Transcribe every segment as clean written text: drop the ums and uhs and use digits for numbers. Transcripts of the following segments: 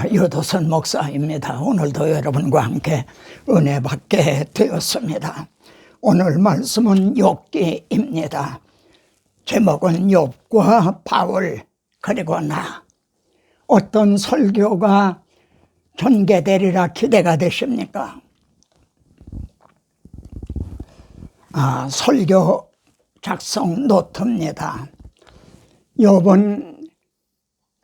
유도선 목사입니다. 오늘도 여러분과 함께 은혜 받게 되었습니다. 오늘 말씀은 욥기입니다. 제목은 욥과 바울 그리고 나. 어떤 설교가 전개되리라 기대가 되십니까? 설교 작성 노트입니다. 욥은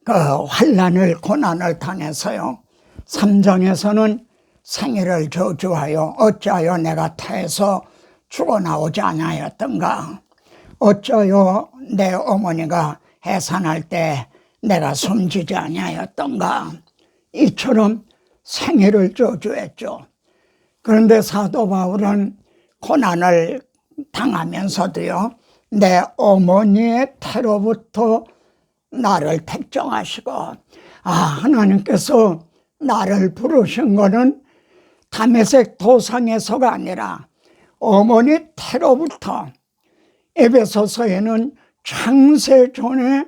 그 환난을 고난을 당해서요, 3장에서는 생애를 저주하여 어찌하여 내가 태에서 죽어나오지 아니하였던가, 어찌하여 내 어머니가 해산할 때 내가 숨지지 아니하였던가, 이처럼 생애를 저주했죠. 그런데 사도 바울은 고난을 당하면서도요, 내 어머니의 태로부터 나를 택정하시고, 하나님께서 나를 부르신 거는 다메섹 도상에서가 아니라 어머니 태로부터, 에베소서에는 창세전에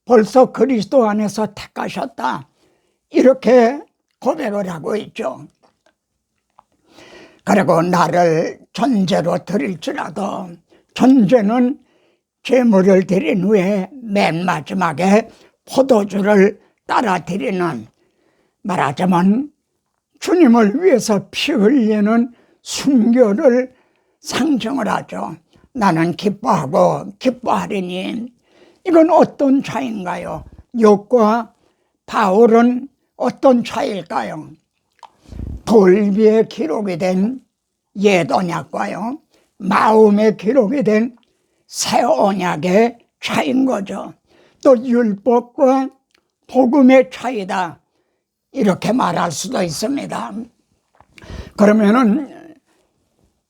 벌써 그리스도 안에서 택하셨다, 이렇게 고백을 하고 있죠. 그리고 나를 전제로 드릴지라도, 전제는 제물을 드린 후에 맨 마지막에 포도주를 따라 드리는, 말하자면 주님을 위해서 피 흘리는 순교를 상징을 하죠. 나는 기뻐하고 기뻐하리니. 이건 어떤 차이인가요? 욥과 바울은 어떤 차이일까요? 돌비에 기록이 된 옛 언약과요, 마음에 기록이 된 새 언약의 차이인 거죠. 또 율법과 복음의 차이다, 이렇게 말할 수도 있습니다. 그러면은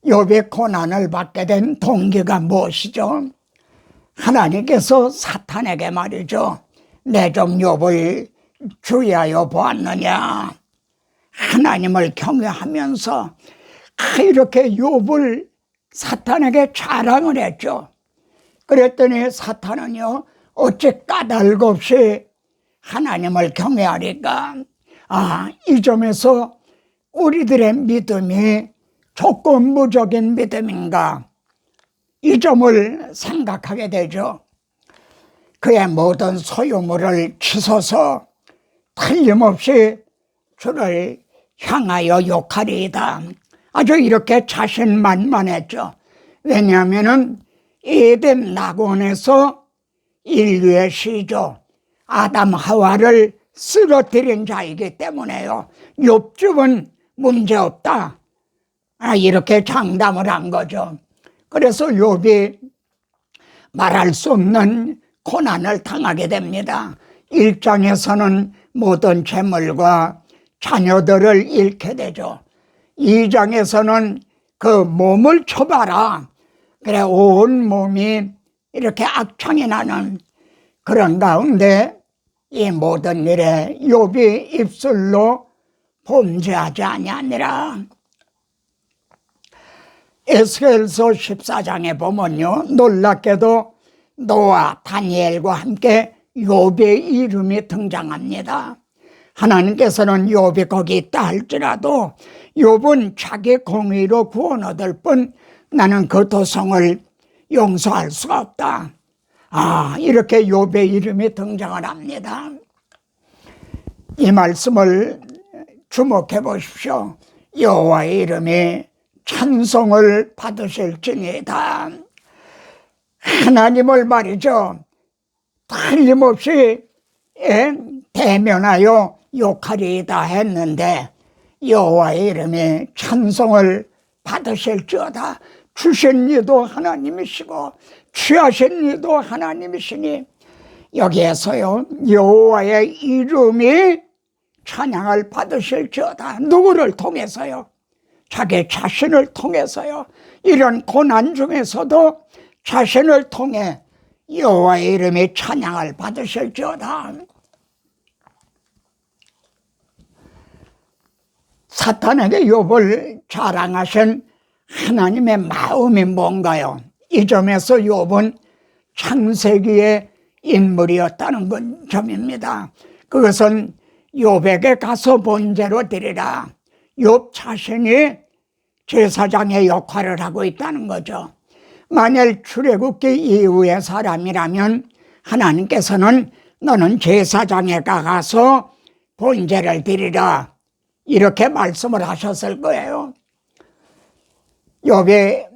욥이 고난을 받게 된 동기가 무엇이죠? 하나님께서 사탄에게 말이죠, 내 종 욥을 주의하여 보았느냐, 하나님을 경외하면서 이렇게 욥을 사탄에게 자랑을 했죠. 그랬더니 사탄은요, 어찌 까닭 없이 하나님을 경외하니까, 이 점에서 우리들의 믿음이 조건부적인 믿음인가, 이 점을 생각하게 되죠. 그의 모든 소유물을 치솟아 틀림없이 주를 향하여 욕하리이다, 아주 이렇게 자신만만했죠. 왜냐하면은 에덴 낙원에서 인류의 시조 아담 하와를 쓰러뜨린 자이기 때문에요, 욥집은 문제없다, 이렇게 장담을 한 거죠. 그래서 욥이 말할 수 없는 고난을 당하게 됩니다. 1장에서는 모든 재물과 자녀들을 잃게 되죠. 2장에서는 그 몸을 쳐봐라, 그래 온 몸이 이렇게 악창이 나는 그런 가운데 이 모든 일에 욥이 입술로 범죄하지 아니하니라. 에스겔서 14장에 보면요, 놀랍게도 노아, 다니엘과 함께 욥의 이름이 등장합니다. 하나님께서는 욥이 거기 있다 할지라도 욥은 자기 공의로 구원 얻을 뿐 나는 그 도성을 용서할 수가 없다, 이렇게 욥의 이름이 등장을 합니다. 이 말씀을 주목해 보십시오. 여호와의 이름이 찬송을 받으실지니이다. 하나님을 말이죠, 틀림없이 대면하여 욕하리이다 했는데 여호와의 이름이 찬송을 받으실지어다. 주신 이도 하나님이시고 취하신 이도 하나님이시니, 여기에서요, 여호와의 이름이 찬양을 받으실지어다. 누구를 통해서요? 자기 자신을 통해서요. 이런 고난 중에서도 자신을 통해 여호와의 이름이 찬양을 받으실지어다. 사탄에게 욥을 자랑하신 하나님의 마음이 뭔가요? 이 점에서 욥은 창세기의 인물이었다는 점입니다. 그것은 욥에게 가서 번제로 드리라. 욥 자신이 제사장의 역할을 하고 있다는 거죠. 만일 출애굽기 이후의 사람이라면 하나님께서는 너는 제사장에 가서 번제를 드리라 이렇게 말씀을 하셨을 거예요. 욥이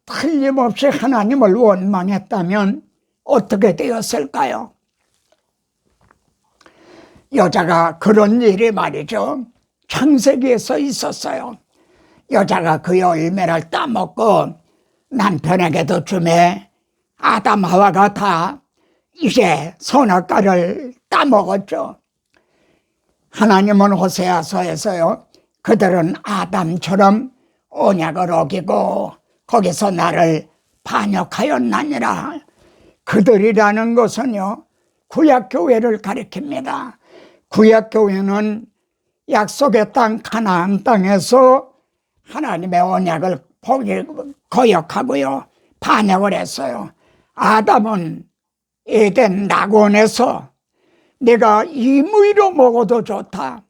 틀림없이 하나님을 원망했다면 어떻게 되었을까요? 여자가 그런 일이 말이죠. 창세기에서 있었어요. 여자가 그 열매를 따먹고 남편에게도 주매 아담 하와가 다 이제 선악과를 따먹었죠. 하나님은 호세아서에서요. 그들은 아담처럼 언약을 어기고 거기서 나를 반역하였나니라. 그들이라는 것은요. 구약교회를 가리킵니다. 구약교회는 약속의 땅 가나안 땅에서 하나님의 언약을 거역하고요. 반역을 했어요. 아담은 에덴 낙원에서 내가 임의로 먹어도 좋다.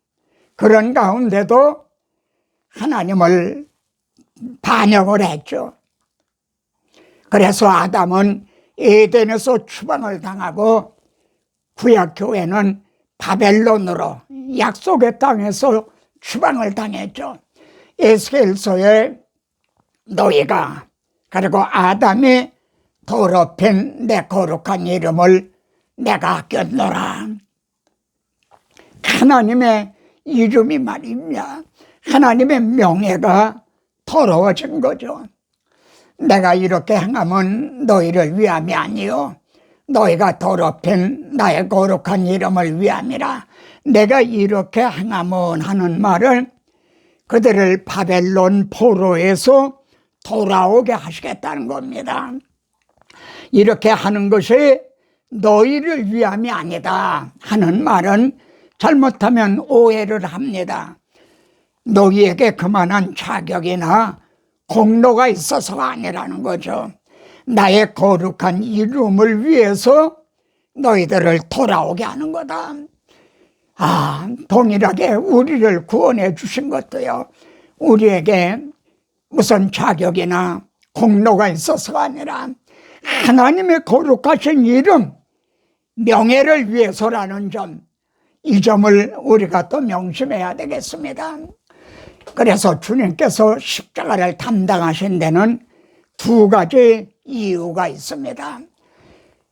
그런 가운데도 하나님을 반역을 했죠. 그래서 아담은 에덴에서 추방을 당하고 구약교회는 바벨론으로 약속의 땅에서 추방을 당했죠. 에스겔서에 너희가 그리고 아담이 더럽힌 내 거룩한 이름을 내가 아꼈노라. 하나님의 이름이 말입니다. 하나님의 명예가 더러워진 거죠. 내가 이렇게 행하면 너희를 위함이 아니요 너희가 더럽힌 나의 거룩한 이름을 위함이라. 내가 이렇게 행하면 하는 말은 그들을 바벨론 포로에서 돌아오게 하시겠다는 겁니다. 이렇게 하는 것이 너희를 위함이 아니다 하는 말은 잘못하면 오해를 합니다. 너희에게 그만한 자격이나 공로가 있어서가 아니라는 거죠. 나의 거룩한 이름을 위해서 너희들을 돌아오게 하는 거다. 동일하게 우리를 구원해 주신 것도요. 우리에게 무슨 자격이나 공로가 있어서가 아니라 하나님의 거룩하신 이름, 명예를 위해서라는 점, 이 점을 우리가 또 명심해야 되겠습니다. 그래서 주님께서 십자가를 담당하신 데는 두 가지 이유가 있습니다.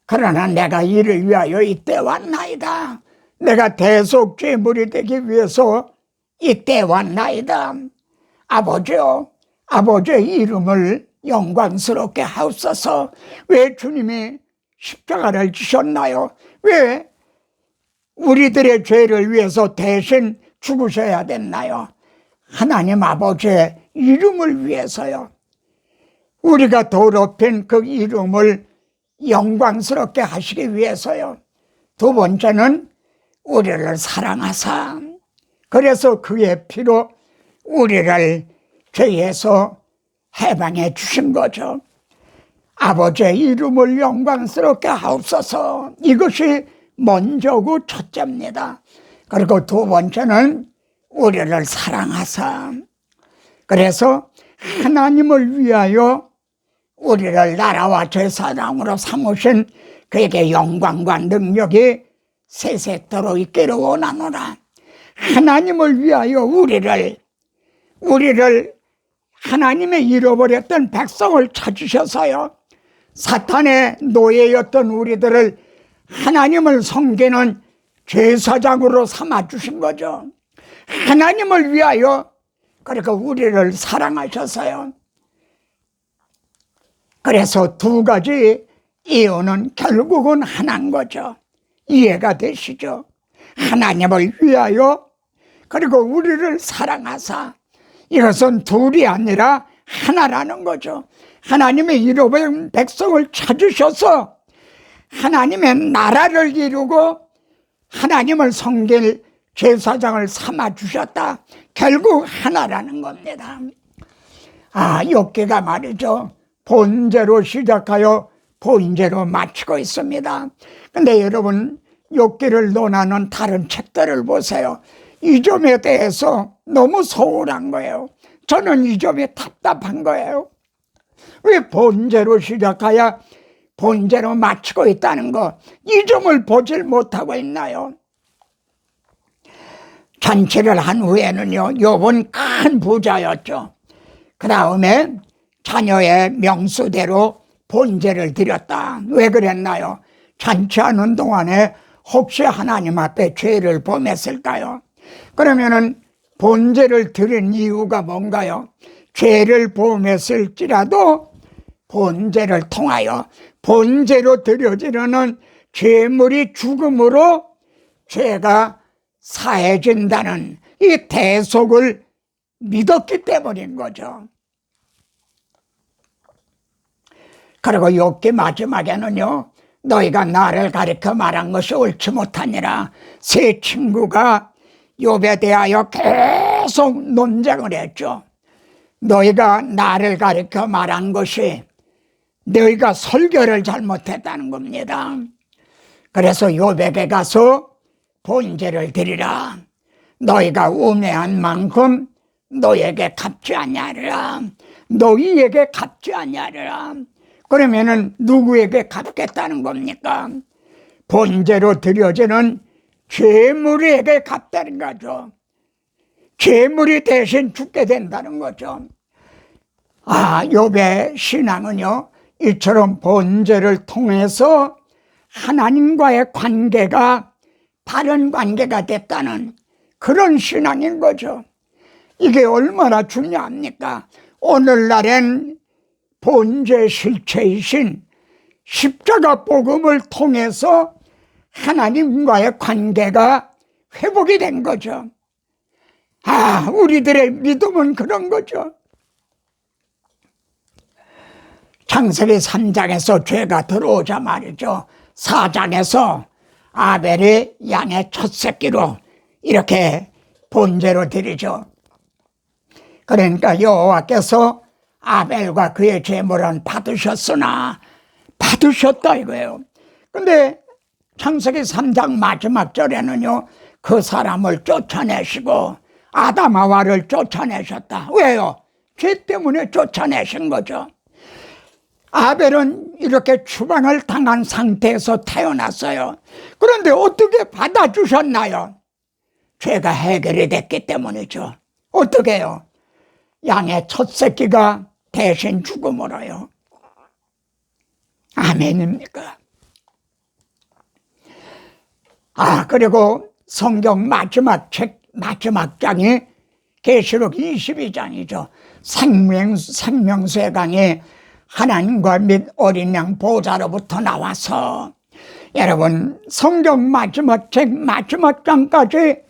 그러나 내가 이를 위하여 이때 왔나이다. 내가 대속죄물이 되기 위해서 이때 왔나이다. 아버지요, 아버지의 이름을 영광스럽게 하옵소서. 왜 주님이 십자가를 지셨나요? 왜 우리들의 죄를 위해서 대신 죽으셔야 됐나요? 하나님 아버지의 이름을 위해서요. 우리가 더럽힌 그 이름을 영광스럽게 하시기 위해서요. 두 번째는 우리를 사랑하사 그래서 그의 피로 우리를 죄에서 해방해 주신 거죠. 아버지의 이름을 영광스럽게 하옵소서. 이것이 먼저고 첫째입니다. 그리고 두 번째는 우리를 사랑하사 그래서 하나님을 위하여 우리를 나라와 제사장으로 삼으신 그에게 영광과 능력이 세세토록 있기를 원하노라. 하나님을 위하여 우리를 하나님의 잃어버렸던 백성을 찾으셔서요. 사탄의 노예였던 우리들을 하나님을 섬기는 제사장으로 삼아주신 거죠. 하나님을 위하여 그리고 우리를 사랑하셔서요. 그래서 두 가지 이유는 결국은 하나인 거죠. 이해가 되시죠? 하나님을 위하여 그리고 우리를 사랑하사 이것은 둘이 아니라 하나라는 거죠. 하나님의 잃어버린 백성을 찾으셔서 하나님의 나라를 이루고 하나님을 섬길 제사장을 삼아주셨다. 결국 하나라는 겁니다. 욥기가 말이죠. 본제로 시작하여 본제로 마치고 있습니다. 근데 여러분 욥기를 논하는 다른 책들을 보세요. 이 점에 대해서 너무 소홀한 거예요. 저는 이 점이 답답한 거예요. 왜 본제로 시작하여 본제로 마치고 있다는 거, 이 점을 보질 못하고 있나요? 잔치를 한 후에는요, 욥은 큰 부자였죠. 그 다음에 자녀의 명수대로 본제를 드렸다. 왜 그랬나요? 잔치하는 동안에 혹시 하나님 앞에 죄를 범했을까요? 그러면은 본제를 드린 이유가 뭔가요? 죄를 범했을지라도 본제를 통하여 본제로 드려지는 죄물이 죽음으로 죄가 사해진다는 이 대속을 믿었기 때문인 거죠. 그리고 욥기 마지막에는요, 너희가 나를 가리켜 말한 것이 옳지 못하니라. 세 친구가 욥에 대하여 계속 논쟁을 했죠. 너희가 나를 가리켜 말한 것이 너희가 설교를 잘못했다는 겁니다. 그래서 욥에게 가서 본제를 드리라. 너희가 우매한 만큼 너희에게 갚지 아니하리라. 너희에게 갚지 아니하리라. 그러면은 누구에게 갚겠다는 겁니까? 본제로 드려지는 죄물에게 갚다는 거죠. 죄물이 대신 죽게 된다는 거죠. 욥의 신앙은요, 이처럼 본제를 통해서 하나님과의 관계가 바른 관계가 됐다는 그런 신앙인 거죠. 이게 얼마나 중요합니까? 오늘날엔 본제 실체이신 십자가 복음을 통해서 하나님과의 관계가 회복이 된 거죠. 우리들의 믿음은 그런 거죠. 창세기 3장에서 죄가 들어오자 말이죠. 4장에서 아벨이 양의 첫 새끼로 이렇게 본제로 드리죠. 그러니까 여호와께서 아벨과 그의 제물은 받으셨으나 받으셨다 이거예요. 근데 창세기 3장 마지막 절에는요, 그 사람을 쫓아내시고 아담하와를 쫓아내셨다. 왜요? 죄 때문에 쫓아내신 거죠. 아벨은 이렇게 추방을 당한 상태에서 태어났어요. 그런데 어떻게 받아주셨나요? 죄가 해결이 됐기 때문이죠. 어떻게 해요? 양의 첫 새끼가 대신 죽음으로요. 아멘입니까? 그리고 성경 마지막 장이 계시록 22장이죠. 생명수의 강이 하나님과 및 어린 양 보좌로부터 나와서, 여러분 성경 마지막 장까지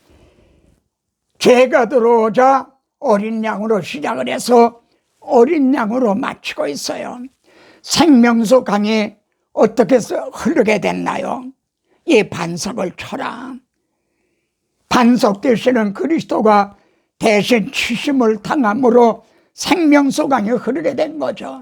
죄가 들어오자 어린 양으로 시작을 해서 어린 양으로 마치고 있어요. 생명수 강이 어떻게 흐르게 됐나요? 이 반석을 쳐라. 반석 되시는 그리스도가 대신 치심을 당함으로 생명수 강이 흐르게 된 거죠.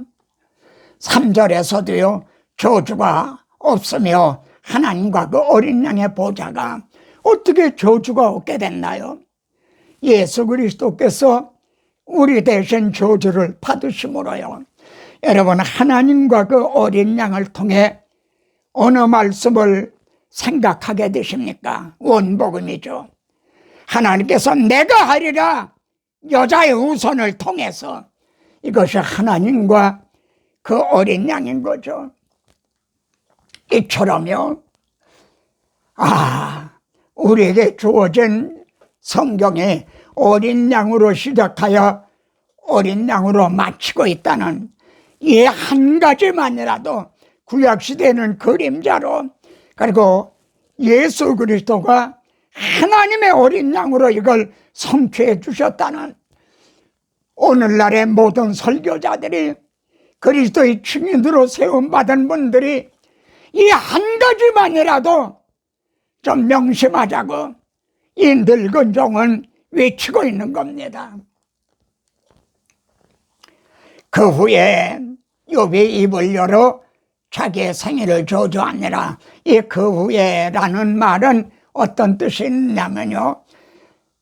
3절에서도요, 저주가 없으며 하나님과 그 어린 양의 보좌가 어떻게 저주가 없게 됐나요? 예수 그리스도께서 우리 대신 저주를 받으심으로요. 여러분, 하나님과 그 어린 양을 통해 어느 말씀을 생각하게 되십니까? 원복음이죠. 하나님께서 내가 하리라, 여자의 후손을 통해서, 이것이 하나님과 그 어린 양인 거죠. 이처럼요, 우리에게 주어진 성경에 어린 양으로 시작하여 어린 양으로 마치고 있다는 이 한 가지만이라도 구약시대는 그림자로, 그리고 예수 그리스도가 하나님의 어린 양으로 이걸 성취해 주셨다는, 오늘날의 모든 설교자들이, 그리스도의 증인으로 세움받은 분들이 이 한 가지만이라도 좀 명심하자고 이 늙은 종은 외치고 있는 겁니다. 그 후에 욥이 입을 열어 자기의 생애를 저주하니라. 이 그 후에라는 말은 어떤 뜻이 있냐면요,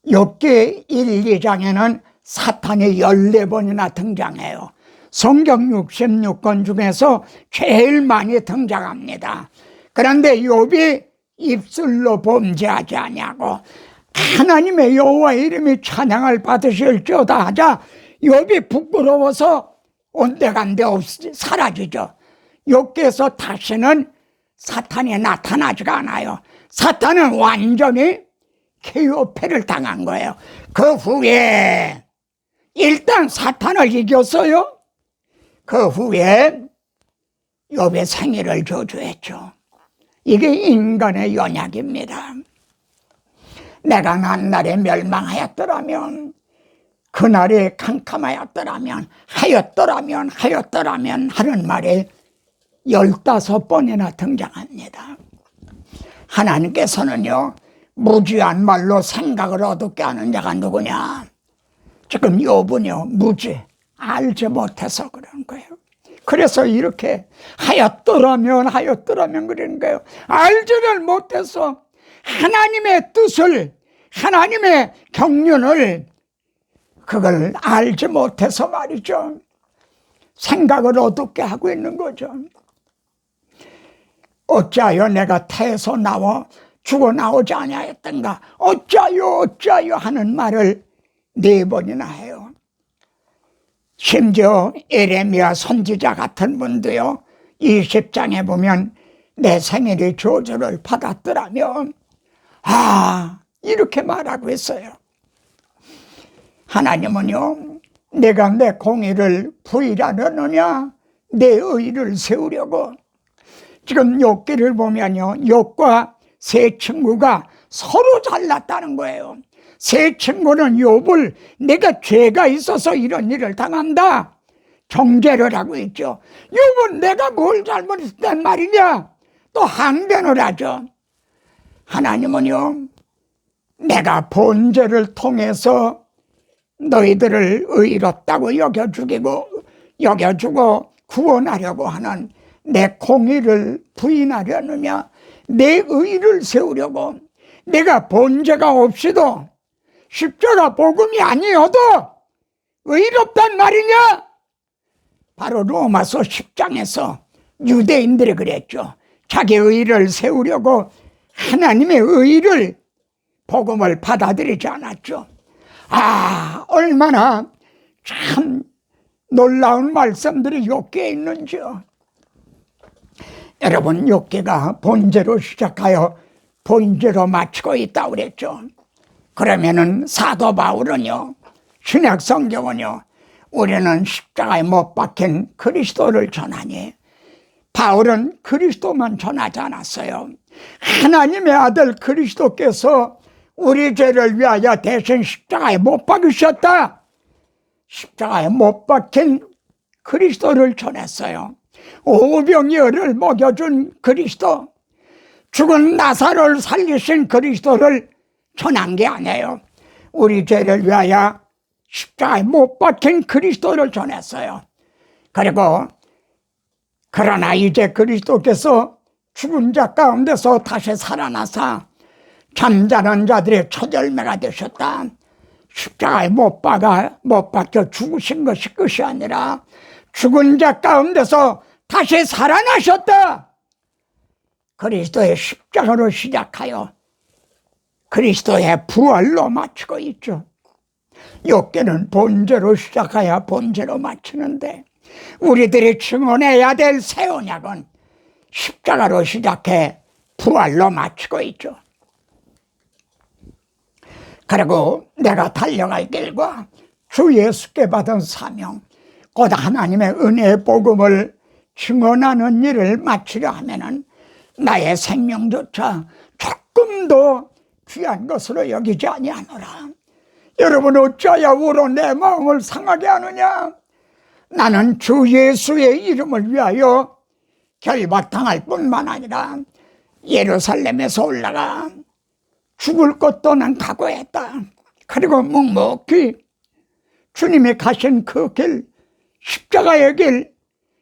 욥기 1, 2장에는 사탄이 14번이나 등장해요. 성경 66권 중에서 제일 많이 등장합니다. 그런데 욥이 입술로 범죄하지 아니하고 하나님의 여호와 이름이 찬양을 받으실지어다 하자 욥이 부끄러워서 온데간데 없이 사라지죠. 욥기에서 다시는 사탄이 나타나지가 않아요. 사탄은 완전히 KO패를 당한 거예요. 그 후에 일단 사탄을 이겼어요. 그 후에 욥의 생애를 저주했죠. 이게 인간의 연약입니다. 내가 만날에 멸망하였더라면, 그날이 캄캄하였더라면, 하였더라면 하는 말이 15번이나 등장합니다. 하나님께서는요, 무지한 말로 생각을 어둡게 하는 자가 누구냐? 지금 욥은요, 무지, 알지 못해서 그런 거예요. 그래서 이렇게 하였더라면 그러는 거예요. 알지를 못해서 하나님의 뜻을, 하나님의 경륜을 그걸 알지 못해서 말이죠, 생각을 어둡게 하고 있는 거죠. 어찌하여 내가 태에서 나와 죽어 나오지 아니하였던가, 어찌하여 하는 말을 4번이나 해요. 심지어 에레미야 선지자 같은 분도요, 20장에 보면 내 생일이 저주를 받았더라면 이렇게 말하고 있어요. 하나님은요, 내가 내 공의를 부인하려느냐, 내 의를 세우려고. 지금 욥기를 보면요, 욥과 세 친구가 서로 잘났다는 거예요. 세 친구는 욥을 내가 죄가 있어서 이런 일을 당한다 정죄를 하고 있죠. 욥은 내가 뭘 잘못했단 말이냐 또 항변을 하죠. 하나님은요, 내가 번제를 통해서 너희들을 의롭다고 여겨주고 구원하려고 하는 내 공의를 부인하려느냐, 내 의를 세우려고. 내가 번제가 없이도 십자가 복음이 아니어도 의롭단 말이냐? 바로 로마서 10장에서 유대인들이 그랬죠. 자기 의를 세우려고 하나님의 의를, 복음을 받아들이지 않았죠. 얼마나 참 놀라운 말씀들이 욥기에 있는지요. 여러분, 욥기가 번제로 시작하여 번제로 마치고 있다고 그랬죠. 그러면은 사도 바울은요, 신약 성경은요, 우리는 십자가에 못 박힌 그리스도를 전하니, 바울은 그리스도만 전하지 않았어요. 하나님의 아들 그리스도께서 우리 죄를 위하여 대신 십자가에 못 박으셨다. 십자가에 못 박힌 그리스도를 전했어요. 오병이어를 먹여준 그리스도, 죽은 나사로를 살리신 그리스도를 전한 게 아니에요. 우리 죄를 위하여 십자가에 못 박힌 그리스도를 전했어요. 그리고 그러나 이제 그리스도께서 죽은 자 가운데서 다시 살아나사 잠자는 자들의 첫 열매가 되셨다. 십자가에 못 박혀 죽으신 것이 끝이 아니라 죽은 자 가운데서 다시 살아나셨다. 그리스도의 십자가로 시작하여 그리스도의 부활로 마치고 있죠. 욥기는 번제로 시작하여 번제로 마치는데, 우리들이 증언해야 될 새 언약은 십자가로 시작해 부활로 마치고 있죠. 그리고 내가 달려갈 길과 주 예수께 받은 사명, 곧 하나님의 은혜의 복음을 증언하는 일을 마치려 하면은 나의 생명조차 조금도 귀한 것으로 여기지 아니하노라. 여러분, 어찌하여 우로 내 마음을 상하게 하느냐? 나는 주 예수의 이름을 위하여 결박당할 뿐만 아니라 예루살렘에서 올라가 죽을 것도 난 각오했다. 그리고 묵묵히 주님이 가신 그 길, 십자가의 길,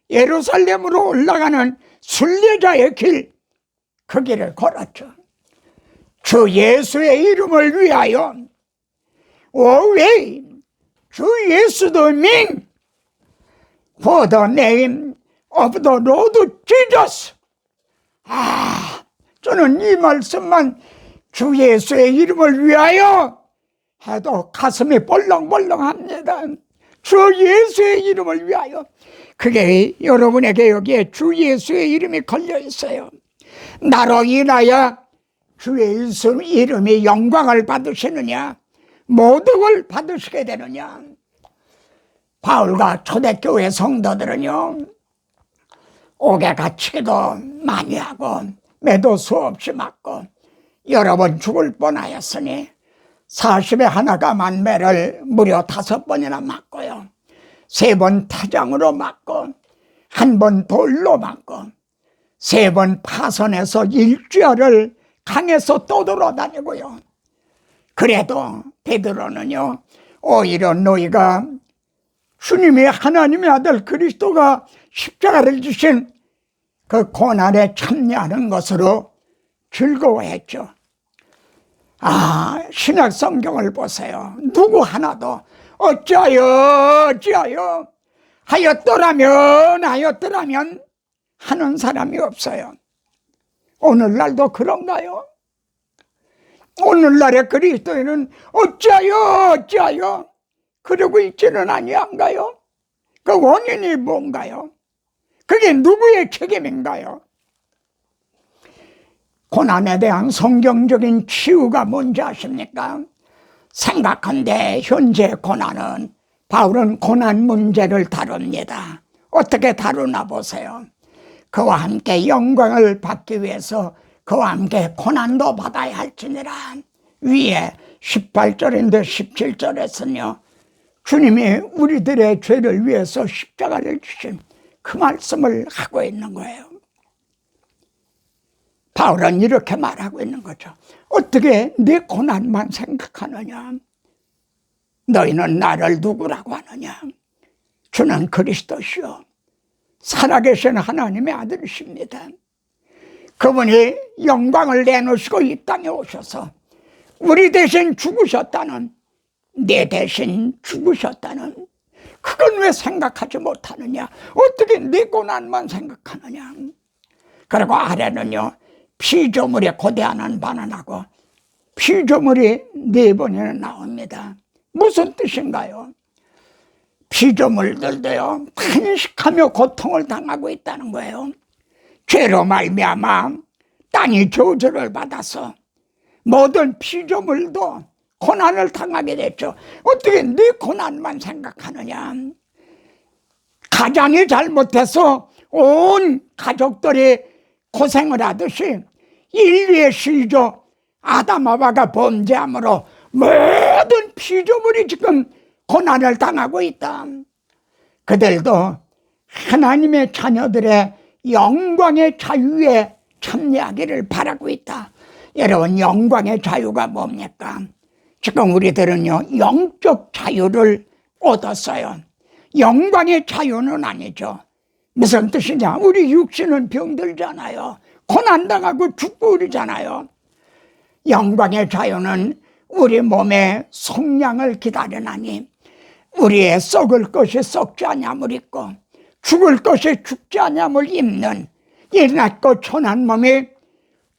예루살렘으로 올라가는 순례자의 길, 그 길을 걸었죠. 주 예수의 이름을 위하여 오웨이 주 예수도 민 for the name of the Lord Jesus. 저는 이 말씀만 주 예수의 이름을 위하여 해도 가슴이 벌렁벌렁합니다. 주 예수의 이름을 위하여. 그게 여러분에게 여기에 주 예수의 이름이 걸려 있어요. 나로 인하여 주의 이름이 영광을 받으시느냐, 모독을 받으시게 되느냐. 바울과 초대교회 성도들은요, 옥에 갇히기도 많이 하고 매도 수없이 맞고 여러 번 죽을 뻔하였으니 40에 하나가 만매를 무려 5번이나 맞고요, 3번 타장으로 맞고 1번 돌로 맞고 3번 파선해서 일주일을 강에서 떠돌아다니고요. 그래도 베드로는요, 오히려 너희가 주님의 하나님의 아들 그리스도가 십자가를 지신 그 고난에 참여하는 것으로 즐거워했죠. 신약 성경을 보세요. 누구 하나도 어찌하여 하였더라면 하는 사람이 없어요. 오늘날도 그런가요? 오늘날의 그리스도인은 어찌하여 그러고 있지는 아니한가요? 그 원인이 뭔가요? 그게 누구의 책임인가요? 고난에 대한 성경적인 치유가 뭔지 아십니까? 생각한데 현재 고난은, 바울은 고난 문제를 다룹니다. 어떻게 다루나 보세요. 그와 함께 영광을 받기 위해서 그와 함께 고난도 받아야 할지니라. 위에 18절인데 17절에서는요, 주님이 우리들의 죄를 위해서 십자가를 지신 그 말씀을 하고 있는 거예요. 바울은 이렇게 말하고 있는 거죠. 어떻게 내 고난만 생각하느냐? 너희는 나를 누구라고 하느냐? 주는 그리스도시요 살아계신 하나님의 아들이십니다. 그분이 영광을 내놓으시고 이 땅에 오셔서 우리 대신 죽으셨다는, 내 대신 죽으셨다는, 그건 왜 생각하지 못하느냐? 어떻게 내 고난만 생각하느냐? 그리고 아래는요, 피조물의 고대하는 반응하고 피조물이 4번이나 나옵니다. 무슨 뜻인가요? 피조물들도요, 탄식하며 고통을 당하고 있다는 거예요. 죄로 말미암아 땅이 저주를 받아서 모든 피조물도 고난을 당하게 됐죠. 어떻게 네 고난만 생각하느냐? 가장이 잘못해서 온 가족들이 고생을 하듯이 인류의 시조 아담하와가 범죄함으로 모든 피조물이 지금 고난을 당하고 있다. 그들도 하나님의 자녀들의 영광의 자유에 참여하기를 바라고 있다. 여러분, 영광의 자유가 뭡니까? 지금 우리들은요, 영적 자유를 얻었어요. 영광의 자유는 아니죠. 무슨 뜻이냐? 우리 육신은 병들잖아요. 고난당하고 죽고 그러잖아요. 영광의 자유는 우리 몸의 속량을 기다리나니 우리의 썩을 것이 썩지 아니함을 입고 죽을 것이 죽지 아니함을 입는 이 낮고 천한 몸이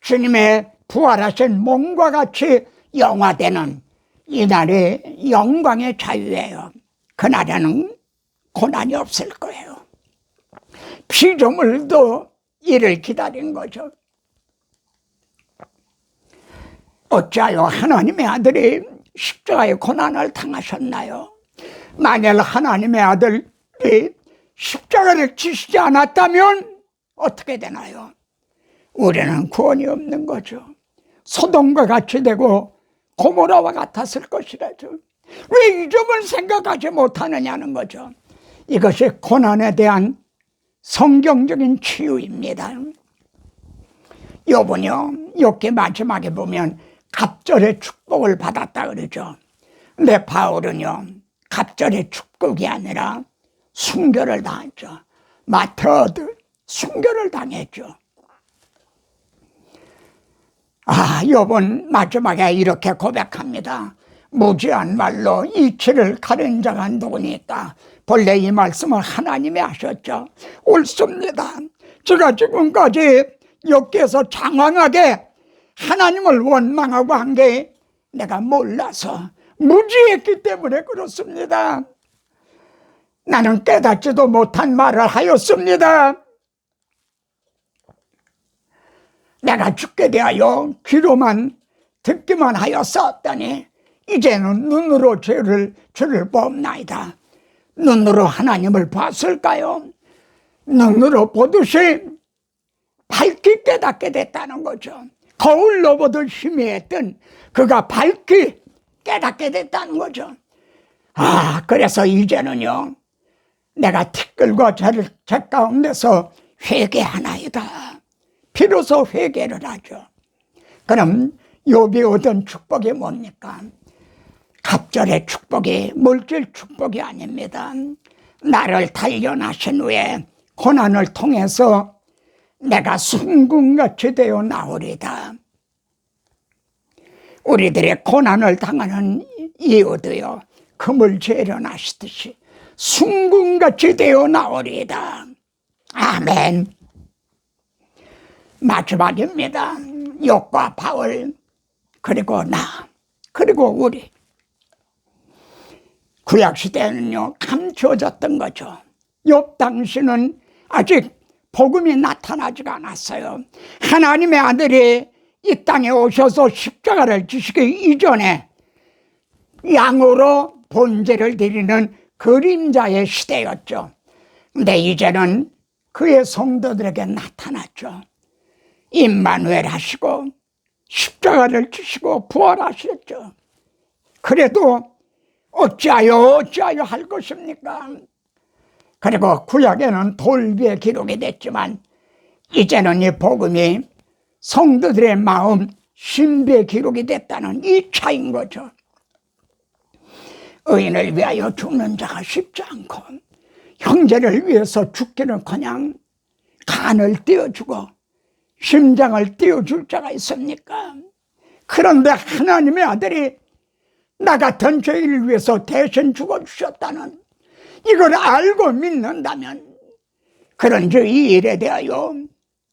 주님의 부활하신 몸과 같이 영화되는 이날의 영광의 자유예요. 그날에는 고난이 없을 거예요. 피조물도 이를 기다린 거죠. 어찌하여 하나님의 아들이 십자가의 고난을 당하셨나요? 만약 하나님의 아들이 십자가를 지시지 않았다면 어떻게 되나요? 우리는 구원이 없는 거죠. 소돔과 같이 되고 고모라와 같았을 것이라죠. 왜 이 점을 생각하지 못하느냐는 거죠. 이것이 고난에 대한 성경적인 치유입니다. 욥은요, 욥기 마지막에 보면 갑절의 축복을 받았다 그러죠. 근데 바울은요, 갑절의 축복이 아니라 순교를 당했죠. 마터드, 순교를 당했죠. 욥은 마지막에 이렇게 고백합니다. 무지한 말로 이치를 가른 자가 누구니까. 본래 이 말씀을 하나님이 하셨죠. 옳습니다. 제가 지금까지 여기에서 장황하게 하나님을 원망하고 한 게 내가 몰라서 무지했기 때문에 그렇습니다. 나는 깨닫지도 못한 말을 하였습니다. 내가 죽게 대하여 귀로만 듣기만 하였었더니 이제는 눈으로 주를 보옵나이다. 눈으로 하나님을 봤을까요? 눈으로 보듯이 밝히 깨닫게 됐다는 거죠. 거울로 보듯 희미했던 그가 밝히 깨닫게 됐다는 거죠. 그래서 이제는요, 내가 티끌과 제 가운데서 회개하나이다. 비로소 회개를 하죠. 그럼 욥이 얻은 축복이 뭡니까? 갑절의 축복이 물질 축복이 아닙니다. 나를 단련하신 후에 고난을 통해서 내가 순금같이 되어 나오리다. 우리들의 고난을 당하는 이유도요, 금을 재련하시듯이 순금같이 되어 나오리다. 아멘. 마지막입니다. 욥과 바울, 그리고 나, 그리고 우리. 구약시대는요, 감추어졌던 거죠. 욥 당시는 아직 복음이 나타나지가 않았어요. 하나님의 아들이 이 땅에 오셔서 십자가를 지시기 이전에 양으로 번제를 드리는 그림자의 시대였죠. 근데 이제는 그의 성도들에게 나타났죠. 임마누엘 하시고 십자가를 지시고 부활하셨죠. 그래도 어찌하여 할 것입니까? 그리고 구약에는 돌비의 기록이 됐지만 이제는 이 복음이 성도들의 마음 신비의 기록이 됐다는 이 차이인 거죠. 의인을 위하여 죽는 자가 쉽지 않고 형제를 위해서 죽기는커녕 간을 띄워주고 심장을 띄워줄 자가 있습니까? 그런데 하나님의 아들이 나 같은 죄인을 위해서 대신 죽어주셨다는 이걸 알고 믿는다면 그런즉 이 일에 대하여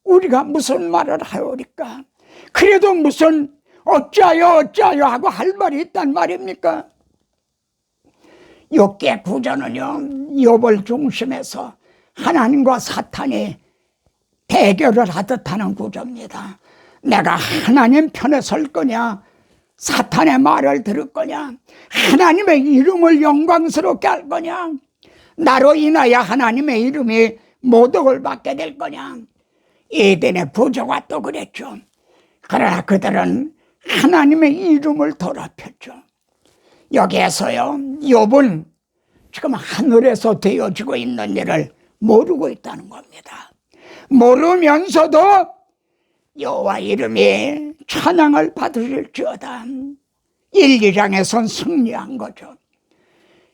우리가 무슨 말을 하오리까? 그래도 무슨 어찌하여 하고 할 말이 있단 말입니까? 욥기의 구절은요, 욥을 중심해서 하나님과 사탄이 대결을 하듯 하는 구조입니다. 내가 하나님 편에 설 거냐, 사탄의 말을 들을 거냐, 하나님의 이름을 영광스럽게 할 거냐, 나로 인하여 하나님의 이름이 모독을 받게 될 거냐. 에덴의 부조가 또 그랬죠. 그러나 그들은 하나님의 이름을 더럽혔죠. 여기에서요, 욥은 지금 하늘에서 되어지고 있는 일을 모르고 있다는 겁니다. 모르면서도 여호와 이름이 찬양을 받으실지어다. 1, 2장에선 승리한 거죠.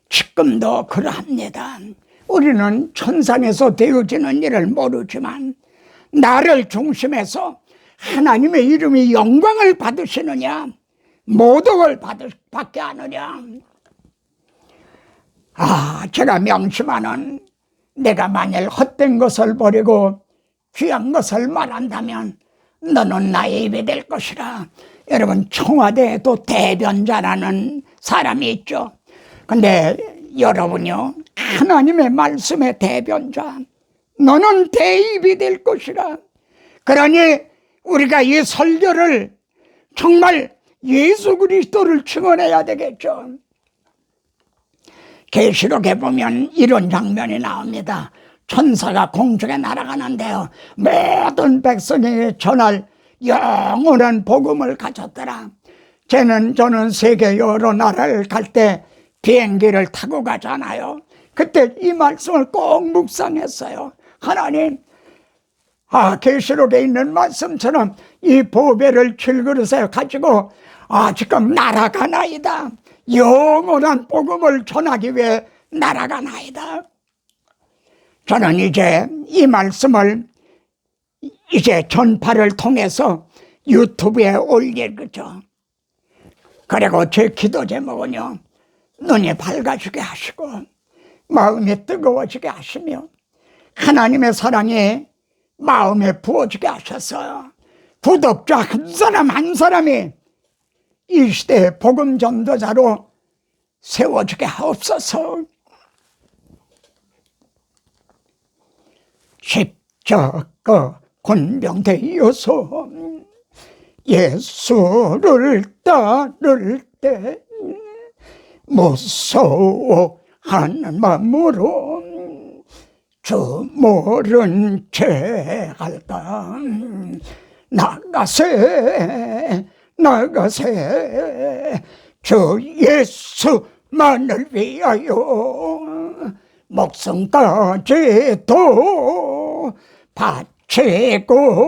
지금도 그러합니다. 우리는 천상에서 되어지는 일을 모르지만 나를 중심해서 하나님의 이름이 영광을 받으시느냐, 모독을 받게 하느냐. 제가 명심하는, 내가 만일 헛된 것을 버리고 귀한 것을 말한다면 너는 나의 입이 될 것이라. 여러분, 청와대에도 대변자라는 사람이 있죠. 근데 여러분요, 하나님의 말씀의 대변자, 너는 대입이 될 것이라. 그러니 우리가 이 설교를 정말 예수 그리스도를 증언해야 되겠죠. 계시록에 보면 이런 장면이 나옵니다. 천사가 공중에 날아가는데요, 모든 백성에게 전할 영원한 복음을 가졌더라. 저는 세계 여러 나라를 갈 때 비행기를 타고 가잖아요. 그때 이 말씀을 꼭 묵상했어요. 하나님, 계시록에 있는 말씀처럼 이 보배를 질그릇에 가지고 지금 날아가나이다. 영원한 복음을 전하기 위해 날아가나이다. 저는 이제 이 말씀을 이제 전파를 통해서 유튜브에 올릴 거죠. 그리고 제 기도 제목은요, 눈이 밝아지게 하시고 마음이 뜨거워지게 하시며 하나님의 사랑이 마음에 부어지게 하셔서 구독자 한 사람 한 사람이 이 시대의 복음 전도자로 세워지게 하옵소서. 십자가 권병되어서 예수를 따를 때 무서워하는 마음으로 주 모른 채 할까. 나가세 주 예수만을 위하여 목숨까지도 바치고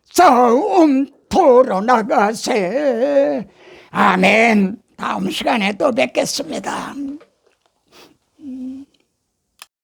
싸움터로 나가세. 아멘. 다음 시간에 또 뵙겠습니다.